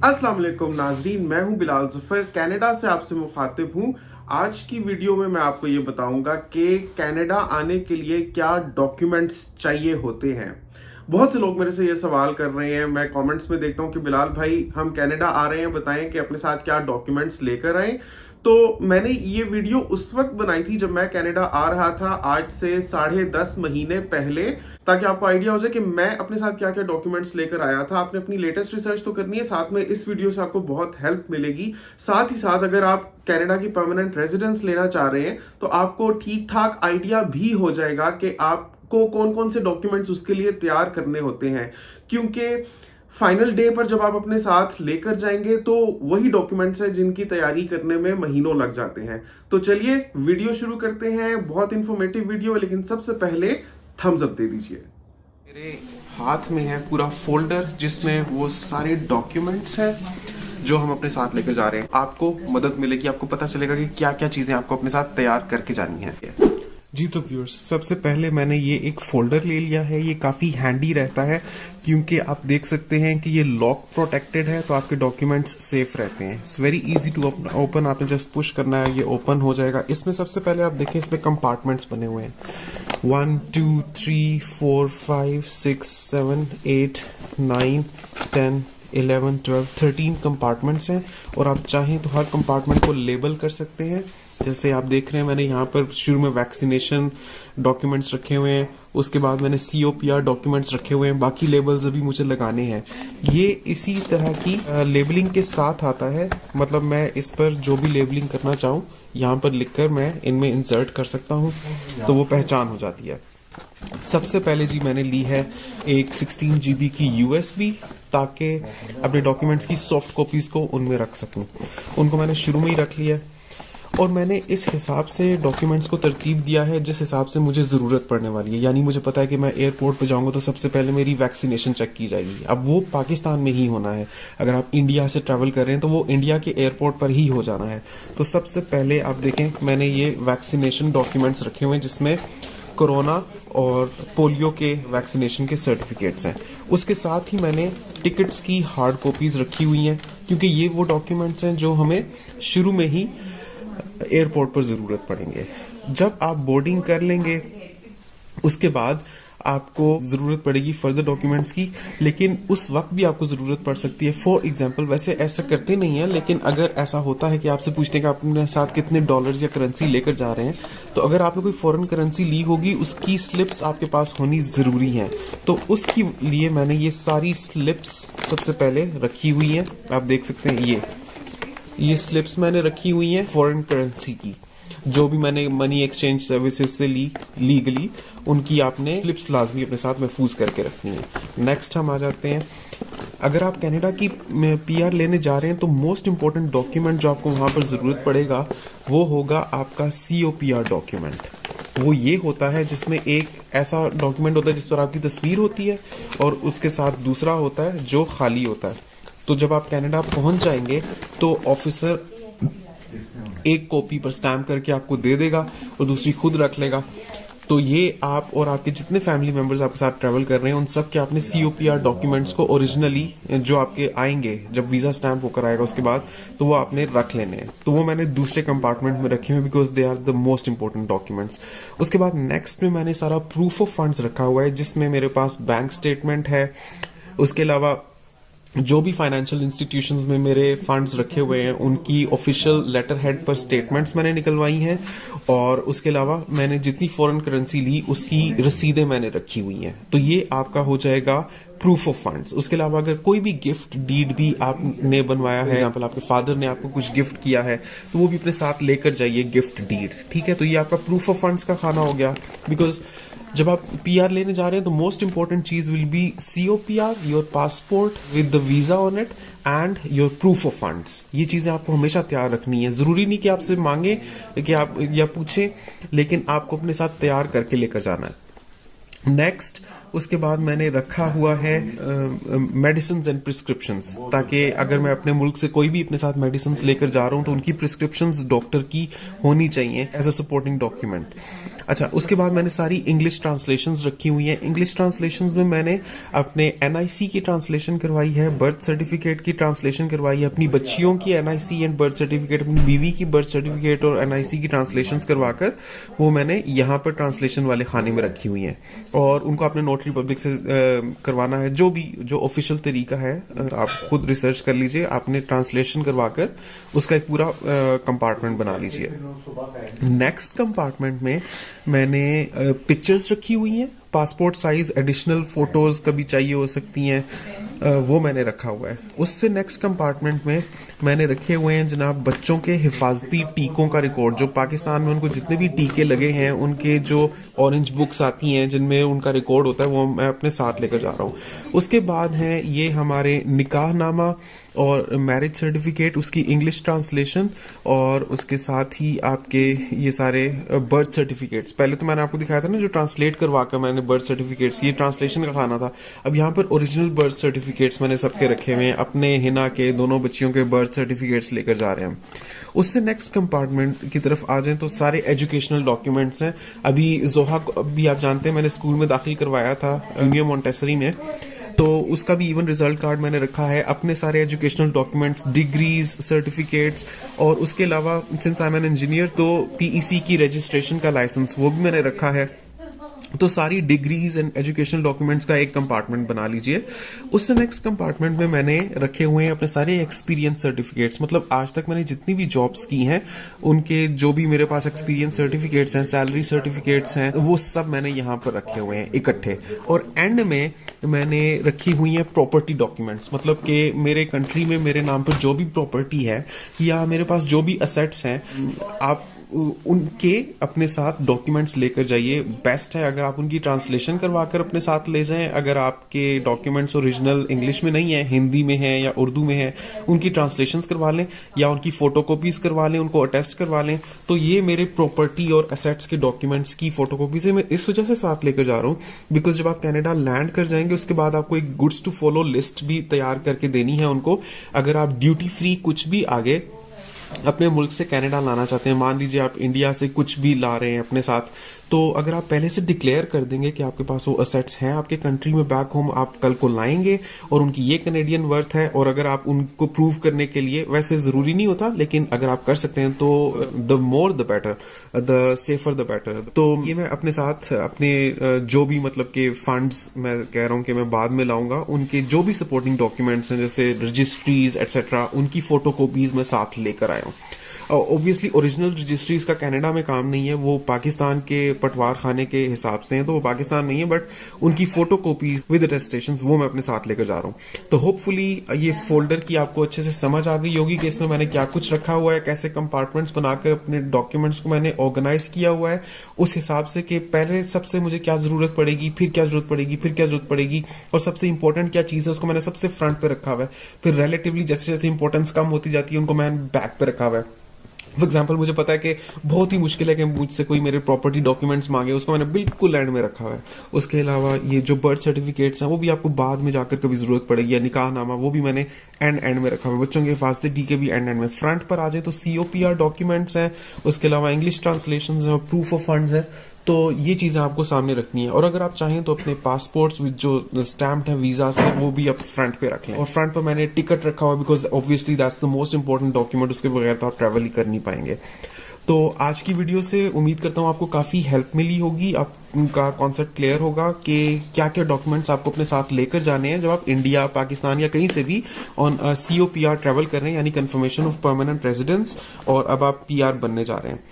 अस्सलाम वालेकुम नाजरीन, मैं हूं बिलाल ज़फ़र, कनाडा से आपसे मुखातिब हूं। आज की वीडियो में मैं आपको ये बताऊंगा कि कनाडा आने के लिए क्या डॉक्यूमेंट्स चाहिए होते हैं। बहुत से लोग मेरे से ये सवाल कर रहे हैं, मैं कमेंट्स में देखता हूं कि बिलाल भाई हम कनाडा आ रहे हैं, बताएं कि अपने साथ क्या डॉक्यूमेंट्स लेकर आए। तो मैंने ये वीडियो उस वक्त बनाई थी जब मैं कनाडा आ रहा था, आज से 10.5 महीने पहले, ताकि आपको आइडिया हो जाए कि मैं अपने साथ क्या क्या डॉक्यूमेंट्स लेकर आया था। आपने अपनी लेटेस्ट रिसर्च तो करनी है, साथ में इस वीडियो से आपको बहुत हेल्प मिलेगी। साथ ही साथ अगर आप कनाडा की परमानेंट रेजिडेंस लेना चाह रहे हैं तो आपको ठीक ठाक आइडिया भी हो जाएगा कि आपको कौन कौन से डॉक्यूमेंट्स उसके लिए तैयार करने होते हैं, क्योंकि फाइनल डे पर जब आप अपने साथ लेकर जाएंगे तो वही डॉक्यूमेंट्स हैं जिनकी तैयारी करने में महीनों लग जाते हैं। तो चलिए वीडियो शुरू करते हैं। बहुत इंफॉर्मेटिव वीडियो है, लेकिन सबसे पहले थम्स अप दे दीजिए। मेरे हाथ में है पूरा फोल्डर जिसमें वो सारे डॉक्यूमेंट्स हैं जो हम अपने साथ लेकर जा रहे हैं। आपको मदद मिलेगी, आपको पता चलेगा कि क्या क्या चीजें आपको अपने साथ तैयार करके जानी है। जी तो व्यूअर्स, सबसे पहले मैंने ये एक फोल्डर ले लिया है। ये काफ़ी हैंडी रहता है क्योंकि आप देख सकते हैं कि ये लॉक प्रोटेक्टेड है, तो आपके डॉक्यूमेंट्स सेफ रहते हैं। It's very easy to open. आपने जस्ट पुश करना है, ये ओपन हो जाएगा। इसमें सबसे पहले आप देखें, इसमें कंपार्टमेंट्स बने हुए हैं 1 2 3 4 5 6 7 8 9 10 11 12 13 कंपार्टमेंट्स हैं, और आप चाहें तो हर कंपार्टमेंट को लेबल कर सकते हैं। जैसे आप देख रहे हैं, मैंने यहाँ पर शुरू में वैक्सीनेशन डॉक्यूमेंट्स रखे हुए हैं, उसके बाद मैंने COPR डॉक्यूमेंट्स रखे हुए हैं, बाकी लेबल्स अभी मुझे लगाने हैं। ये इसी तरह की लेबलिंग के साथ आता है, मतलब मैं इस पर जो भी लेबलिंग करना चाहूँ यहाँ पर लिखकर मैं इनमें इंसर्ट कर सकता हूँ, तो वो पहचान हो जाती है। सबसे पहले जी मैंने ली है एक 16 GB की USB, ताकि अपने डॉक्यूमेंट्स की सॉफ्ट कॉपीज को उनमें रख सकूं। उनको मैंने शुरू में ही रख लिया, और मैंने इस हिसाब से डॉक्यूमेंट्स को तरतीब दिया है जिस हिसाब से मुझे ज़रूरत पड़ने वाली है। यानी मुझे पता है कि मैं एयरपोर्ट पे जाऊंगा तो सबसे पहले मेरी वैक्सीनेशन चेक की जाएगी। अब वो पाकिस्तान में ही होना है, अगर आप इंडिया से ट्रैवल कर रहे हैं तो वो इंडिया के एयरपोर्ट पर ही हो जाना है। तो सबसे पहले आप देखें, मैंने ये वैक्सीनेशन डॉक्यूमेंट्स रखे हुए हैं जिसमें कोरोना और पोलियो के वैक्सीनेशन के सर्टिफिकेट्स हैं। उसके साथ ही मैंने टिकट्स की हार्ड कॉपीज रखी हुई हैं, क्योंकि ये वो डॉक्यूमेंट्स हैं जो हमें शुरू में ही एयरपोर्ट पर ज़रूरत पड़ेंगे। जब आप बोर्डिंग कर लेंगे उसके बाद आपको ज़रूरत पड़ेगी फर्दर डॉक्यूमेंट्स की, लेकिन उस वक्त भी आपको ज़रूरत पड़ सकती है। फॉर एग्जांपल, वैसे ऐसा करते नहीं है, लेकिन अगर ऐसा होता है कि आपसे पूछते हैं कि आप अपने साथ कितने डॉलर्स या करेंसी लेकर जा रहे हैं, तो अगर आपने कोई फॉरेन करेंसी ली होगी उसकी स्लिप्स आपके पास होनी ज़रूरी है। तो उसके लिए मैंने ये सारी स्लिप्स सबसे पहले रखी हुई हैं। आप देख सकते हैं ये स्लिप्स मैंने रखी हुई हैं फॉरेन करेंसी की, जो भी मैंने मनी एक्सचेंज सर्विसेज से ली लीगली, उनकी आपने स्लिप्स लाजमी अपने साथ महफूज करके रखनी है। नेक्स्ट हम आ जाते हैं, अगर आप कनाडा की PR लेने जा रहे हैं तो मोस्ट इंपॉर्टेंट डॉक्यूमेंट जो आपको वहाँ पर ज़रूरत पड़ेगा वो होगा आपका COPR डॉक्यूमेंट। वो ये होता है जिसमें एक ऐसा डॉक्यूमेंट होता है जिस पर आपकी तस्वीर होती है, और उसके साथ दूसरा होता है जो खाली होता है। तो जब आप कनाडा पहुंच जाएंगे तो ऑफिसर एक कॉपी पर स्टैम्प करके आपको दे देगा और दूसरी खुद रख लेगा। तो ये आप और आपके जितने फैमिली मेंबर्स आपके साथ ट्रैवल कर रहे हैं उन सब के आपने COPR डॉक्यूमेंट्स को ओरिजिनली जो आपके आएंगे जब वीज़ा स्टैम्प होकर आएगा उसके बाद, तो वो आपने रख लेने हैं। तो वो मैंने दूसरे कंपार्टमेंट में रखे हुए because they are the most important documents. उसके बाद नेक्स्ट में मैंने सारा प्रूफ ऑफ फंड्स रखा हुआ है, जिसमें मेरे पास बैंक स्टेटमेंट है। उसके अलावा जो भी फाइनेंशियल इंस्टीट्यूशंस में मेरे फंड्स रखे हुए हैं उनकी ऑफिशियल लेटर हेड पर स्टेटमेंट्स मैंने निकलवाई हैं, और उसके अलावा मैंने जितनी फॉरेन करेंसी ली उसकी रसीदें मैंने रखी हुई हैं। तो ये आपका हो जाएगा प्रूफ ऑफ फंड्स। उसके अलावा अगर कोई भी गिफ्ट डीड भी आपने बनवाया है, एग्जाम्पल आपके फादर ने आपको कुछ गिफ्ट किया है, तो वो भी अपने साथ लेकर जाइए गिफ्ट डीड। ठीक है, तो ये आपका प्रूफ ऑफ फंड्स का खाना हो गया। बिकॉज जब आप PR लेने जा रहे हैं तो मोस्ट इंपॉर्टेंट चीज will be COPR, your passport with the visa on it and your proof of funds. ये चीजें आपको हमेशा तैयार रखनी है। जरूरी नहीं कि आपसे मांगे कि आप या पूछें, लेकिन आपको अपने साथ तैयार करके लेकर जाना है। नेक्स्ट उसके बाद मैंने रखा हुआ है मेडिसिन एंड प्रिस्क्रिप्शंस, ताकि अगर मैं अपने मुल्क से कोई भी अपने साथ मेडिसिन लेकर जा रहा हूँ तो उनकी प्रिस्क्रिप्शंस डॉक्टर की होनी चाहिए एज अ सपोर्टिंग डॉक्यूमेंट। अच्छा, उसके बाद मैंने सारी इंग्लिश ट्रांसलेशंस रखी हुई हैं। इंग्लिश ट्रांसलेशंस में मैंने अपने एनआईसी की ट्रांसलेशन करवाई है, बर्थ सर्टिफिकेट की ट्रांसलेशन करवाई है, अपनी बच्चियों की एनआईसी एंड बर्थ सर्टिफिकेट, अपनी बीवी की बर्थ सर्टिफिकेट और एनआईसी की ट्रांसलेशंस करवाकर वो मैंने यहाँ पर ट्रांसलेशन वाले खाने में रखी हुई हैं। और उनको अपने नोटरी पब्लिक से करवाना है, जो ऑफिशियल तरीका है आप खुद रिसर्च कर लीजिए, आपने ट्रांसलेशन करवाकर उसका एक पूरा कंपार्टमेंट बना लीजिए। नेक्स्ट कंपार्टमेंट में मैंने पिक्चर्स रखी हुई हैं, पासपोर्ट साइज एडिशनल फोटोज कभी चाहिए हो सकती हैं, वो मैंने रखा हुआ है। उससे नेक्स्ट कंपार्टमेंट में मैंने रखे हुए हैं जनाब बच्चों के हिफाजती टीकों का रिकॉर्ड, जो पाकिस्तान में उनको जितने भी टीके लगे हैं उनके जो ऑरेंज बुक्स आती हैं जिनमें उनका रिकॉर्ड होता है, वो मैं अपने साथ लेकर जा रहा हूँ। उसके बाद है ये हमारे निकाहनामा और मैरिज सर्टिफिकेट, उसकी इंग्लिश ट्रांसलेशन, और उसके साथ ही आपके ये सारे बर्थ सर्टिफिकेट्स। पहले तो मैंने आपको दिखाया था ना जो ट्रांसलेट करवा कर मैंने बर्थ सर्टिफिकेट्स, ये ट्रांसलेशन का खाना था। अब यहाँ पर ओरिजिनल बर्थ सर्टिफिकेट्स मैंने सबके रखे हुए हैं, अपने हिना के दोनों बच्चियों के बर्थ सर्टिफिकेट्स लेकर जा रहे हैं। उससे नेक्स्ट कंपार्टमेंट की तरफ आ जाएं तो सारे एजुकेशनल डॉक्यूमेंट्स हैं। अभी जोहा को भी आप जानते हैं मैंने स्कूल में दाखिल करवाया था जूनियर मोंटेसरी में, तो उसका भी इवन रिजल्ट कार्ड मैंने रखा है, अपने सारे एजुकेशनल डॉक्यूमेंट्स, डिग्रीज, सर्टिफिकेट्स, और उसके अलावा since I am an engineer तो पीईसी की रजिस्ट्रेशन का लाइसेंस वो भी मैंने रखा है। तो सारी डिग्रीज एंड एजुकेशनल डॉक्यूमेंट्स का एक कंपार्टमेंट बना लीजिए। उससे नेक्स्ट कंपार्टमेंट में मैंने रखे हुए हैं अपने सारे एक्सपीरियंस सर्टिफिकेट्स, मतलब आज तक मैंने जितनी भी जॉब्स की हैं उनके जो भी मेरे पास एक्सपीरियंस सर्टिफिकेट्स हैं, सैलरी सर्टिफिकेट्स हैं, वो सब मैंने यहाँ पर रखे हुए हैं इकट्ठे। और एंड में मैंने रखी हुई है प्रॉपर्टी डॉक्यूमेंट्स, मतलब कि मेरे कंट्री में मेरे नाम पर जो भी प्रॉपर्टी है या मेरे पास जो भी असेट्स हैं, आप उनके अपने साथ डॉक्यूमेंट्स लेकर जाइए। बेस्ट है अगर आप उनकी ट्रांसलेशन करवाकर अपने साथ ले जाएं। अगर आपके डॉक्यूमेंट्स ओरिजिनल इंग्लिश में नहीं है, हिंदी में है या उर्दू में है, उनकी ट्रांसलेशंस करवा लें या उनकी फोटोकॉपीज करवा लें, उनको अटेस्ट करवा लें। तो ये मेरे प्रॉपर्टी और एसेट्स के डॉक्यूमेंट्स की फोटोकॉपीज है। मैं इस वजह से साथ लेकर जा रहा हूँ बिकॉज जब आप कनाडा लैंड कर जाएंगे उसके बाद आपको एक गुड्स टू फॉलो लिस्ट भी तैयार करके देनी है उनको। अगर आप ड्यूटी फ्री कुछ भी आगे अपने मुल्क से कनाडा लाना चाहते हैं, मान लीजिए आप इंडिया से कुछ भी ला रहे हैं अपने साथ, तो अगर आप पहले से डिक्लेयर कर देंगे कि आपके पास वो असेट्स हैं आपके कंट्री में बैक होम, आप कल को लाएंगे और उनकी ये कैनेडियन वर्थ है, और अगर आप उनको प्रूव करने के लिए, वैसे जरूरी नहीं होता लेकिन अगर आप कर सकते हैं तो the more the better, the safer the better. तो ये मैं अपने साथ अपने जो भी मतलब के फंड्स मैं कह रहा हूँ कि मैं बाद में लाऊंगा, उनके जो भी सपोर्टिंग डॉक्यूमेंट्स हैं जैसे रजिस्ट्रीज एटसेट्रा, उनकी फोटोकॉपीज मैं साथ लेकर आया हूँ। ऑब्वियसली ओरिजिनल रजिस्ट्रीज का कनाडा में काम नहीं है, वो पाकिस्तान के पटवार खाने के हिसाब से हैं, तो वो पाकिस्तान में ही है, बट उनकी फोटो कॉपीज विद अटेस्टेशंस वो मैं अपने साथ लेकर जा रहा हूँ। तो होपफुली ये फोल्डर की आपको अच्छे से समझ आ गई होगी कि इसमें मैंने क्या कुछ रखा हुआ है, कैसे कंपार्टमेंट्स बनाकर अपने डॉक्यूमेंट्स को मैंने ऑर्गेनाइज किया हुआ है, उस हिसाब से कि पहले सबसे मुझे क्या जरूरत पड़ेगी, फिर क्या जरूरत पड़ेगी, फिर क्या जरूरत पड़ेगी, और सबसे इंपॉर्टेंट क्या चीज है उसको मैंने सबसे फ्रंट पे रखा हुआ है। फिर रिलेटिवली जैसे जैसे इंपॉर्टेंस कम होती जाती है उनको मैंने बैक पे रखा हुआ है। फॉर एग्जाम्पल मुझे पता है कि बहुत ही मुश्किल है कि मुझसे कोई मेरे प्रॉपर्टी डॉक्यूमेंट्स मांगे, उसको मैंने बिल्कुल एंड में रखा हुआ है। उसके अलावा ये जो बर्थ सर्टिफिकेट्स हैं वो भी आपको बाद में जाकर कभी जरूरत पड़ेगी, या निकाहनामा वो भी मैंने एंड में रखा हुआ है। बच्चों के हिफाजती टीके भी एंड में। फ्रंट पर आ जाए तो COPR डॉक्यूमेंट्स हैं, उसके अलावा इंग्लिश ट्रांसलेशन है, प्रूफ ऑफ फंड्स है। तो ये चीजें आपको सामने रखनी है, और अगर आप चाहें तो अपने पासपोर्ट्स विद जो स्टैम्प्ड है वीजा से वो भी आप फ्रंट पे रख लें। और फ्रंट पर मैंने टिकट रखा हुआ because obviously that's the most important document, उसके बगैर तो आप ट्रैवल ही कर नहीं पाएंगे। तो आज की वीडियो से उम्मीद करता हूँ आपको काफी हेल्प मिली होगी, आपका कॉन्सेप्ट क्लियर होगा कि क्या क्या डॉक्यूमेंट्स आपको अपने साथ लेकर जाने हैं जब आप इंडिया, पाकिस्तान या कहीं से भी ऑन COPR ट्रैवल कर रहे हैं, यानी कंफर्मेशन ऑफ परमानेंट रेजिडेंस, और अब आप PR बनने जा रहे हैं।